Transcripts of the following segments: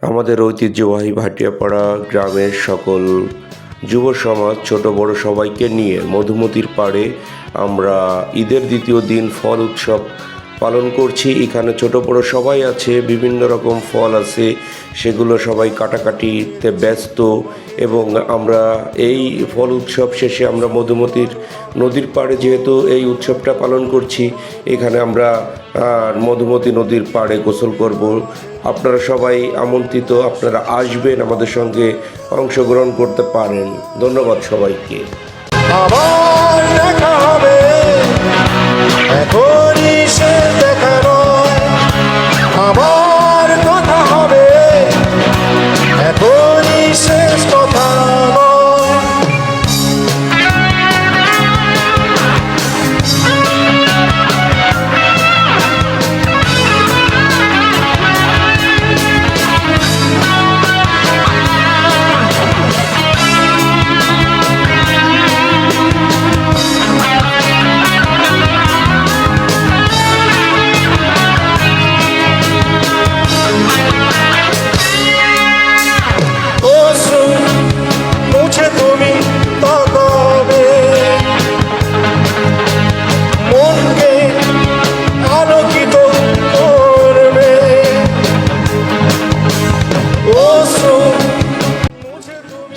আমাদের ঐতিহ্যবাহী ভাটিয়াপাড়া গ্রামের সকল যুব সমাজ ছোট বড় সবাইকে নিয়ে মধুমতির পাড়ে আমরা ঈদের দ্বিতীয় দিন ফল উৎসব পালন করছি। এখানে ছোট বড় সবাই আছে, বিভিন্ন রকম ফল আছে, সেগুলো সবাই কাটাকাটিতে ব্যস্ত। এবং আমরা এই ফল উৎসব শেষে আমরা মধুমতির নদীর পাড়ে যেহেতু এই উৎসবটা পালন করছি, এখানে আমরা মধুমতি নদীর পাড়ে গোসল করব। আপনারা সবাই আমন্ত্রিত, আপনারা আসবেন, আমাদের সঙ্গে অংশগ্রহণ করতে পারেন। ধন্যবাদ সবাইকে। আবার দেখা হবে, এখনই সে দেখা নয়। আবার কথা হবে, এখনই শেষ কথা নয়।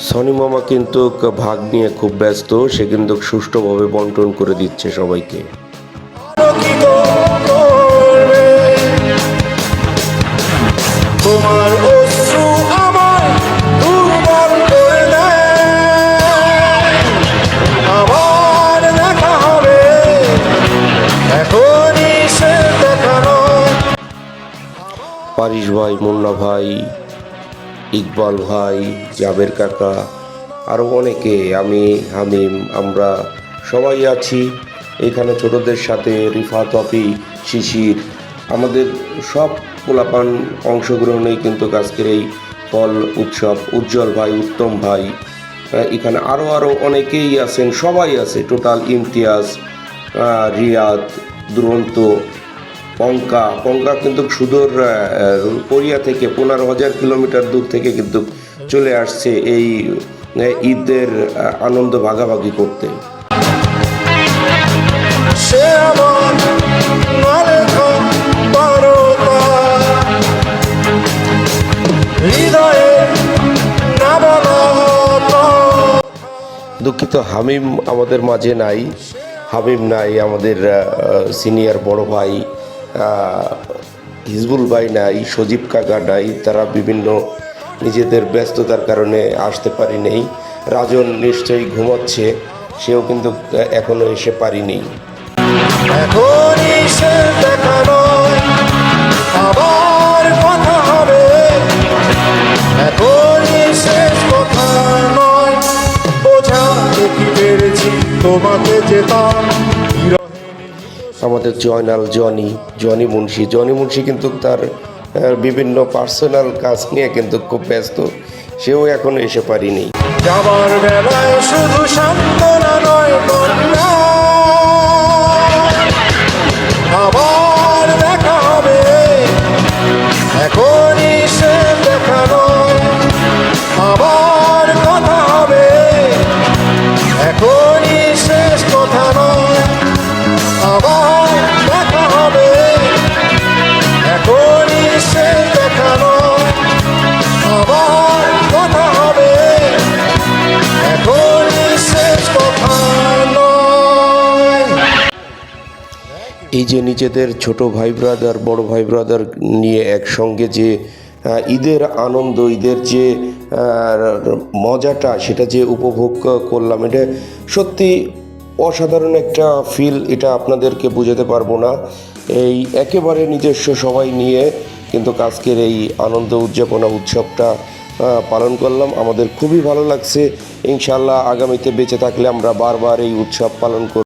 সনি মামা কিন্তু ভাগ নিয়ে খুব ব্যস্ত, সে কিন্তু সুষ্ঠুভাবে বন্টন করে দিচ্ছে সবাইকে। তোমার অশ্রু আমায় দুর্বল করে দেয়। আবার দেখা হবে, এখনই সে দেখা নয়। পারিশ ভাই, মুন্না ভাই, ইকবাল ভাই, জাবের কাকা, আরও অনেকে, আমি, হামিম, আমরা সবাই আছি এখানে ছোটদের সাথে। রিফাত, অপি, শিশির, আমাদের সব পোলাপান অংশগ্রহণেই কিন্তু আজকের এই ফল উৎসব। উজ্জ্বল ভাই, উত্তম ভাই, এখানে আরও অনেকেই আছেন, সবাই আছে টোটাল। ইমতিয়াজ, রিয়াদ, দুরন্ত, পঙ্কা কিন্তু সুদূর কোরিয়া থেকে 15,000 কিলোমিটার দূর থেকে কিন্তু চলে আসছে এই ঈদের আনন্দ ভাগাভাগি করতে। সে আমার মালেখা বারতা, হৃদয়ে না বলা কথা। দুঃখিত, হামিম আমাদের মাঝে নাই, হামিম নাই, আমাদের সিনিয়র বড় ভাই হিজবুল ভাই নাই, সজীব কাকা নাই, তারা বিভিন্ন নিজেদের ব্যস্ততার কারণে আসতে পারি নেই। রাজন নিশ্চয়ই ঘুমাচ্ছে, সেও কিন্তু এখনো এসে পারিনি। এখনই সে দেখা নয়, আবার কথা হবে, এখনই শেষ কথা নয়। বোঝা দেখি পেরেছি তোমাকে যেতাম। আমাদের জয়নাল, জনি মুন্সি কিন্তু তার বিভিন্ন পার্সোনাল কাজ নিয়ে কিন্তু খুব ব্যস্ত, সেও এখনো এসে পারিনি। যাবার বেলায় শুধু সান্ত্বনা নয়, কন্যা আবার দেখা হবে, এখনই সে দেখা নয়। আবার কথা হবে, এখনই শেষ কথা নয়। আবার দেখা হবে, এখনই শেষ দেখা নয়। আবার কথা হবে, এখনই শেষ কথা নয়। এই যে নিজেদের ছোট ভাই ব্রাদার, বড় ভাই ব্রাদার নিয়ে একসঙ্গে যে ঈদের আনন্দ, ঈদের যে মজাটা, সেটা যে উপভোগ করলাম, এটা সত্যি অসাধারণ একটা ফিল। এটা আপনাদেরকে বোঝাতে পারবো না। এই একেবারে নিজস্ব সবাই নিয়ে কিন্তু আজকের এই আনন্দ উদযাপনা উৎসবটা পালন করলাম। আমাদের খুবই ভালো লাগছে। ইনশাল্লাহ আগামীতে বেঁচে থাকলে আমরা বারবার এই উৎসব পালন করব।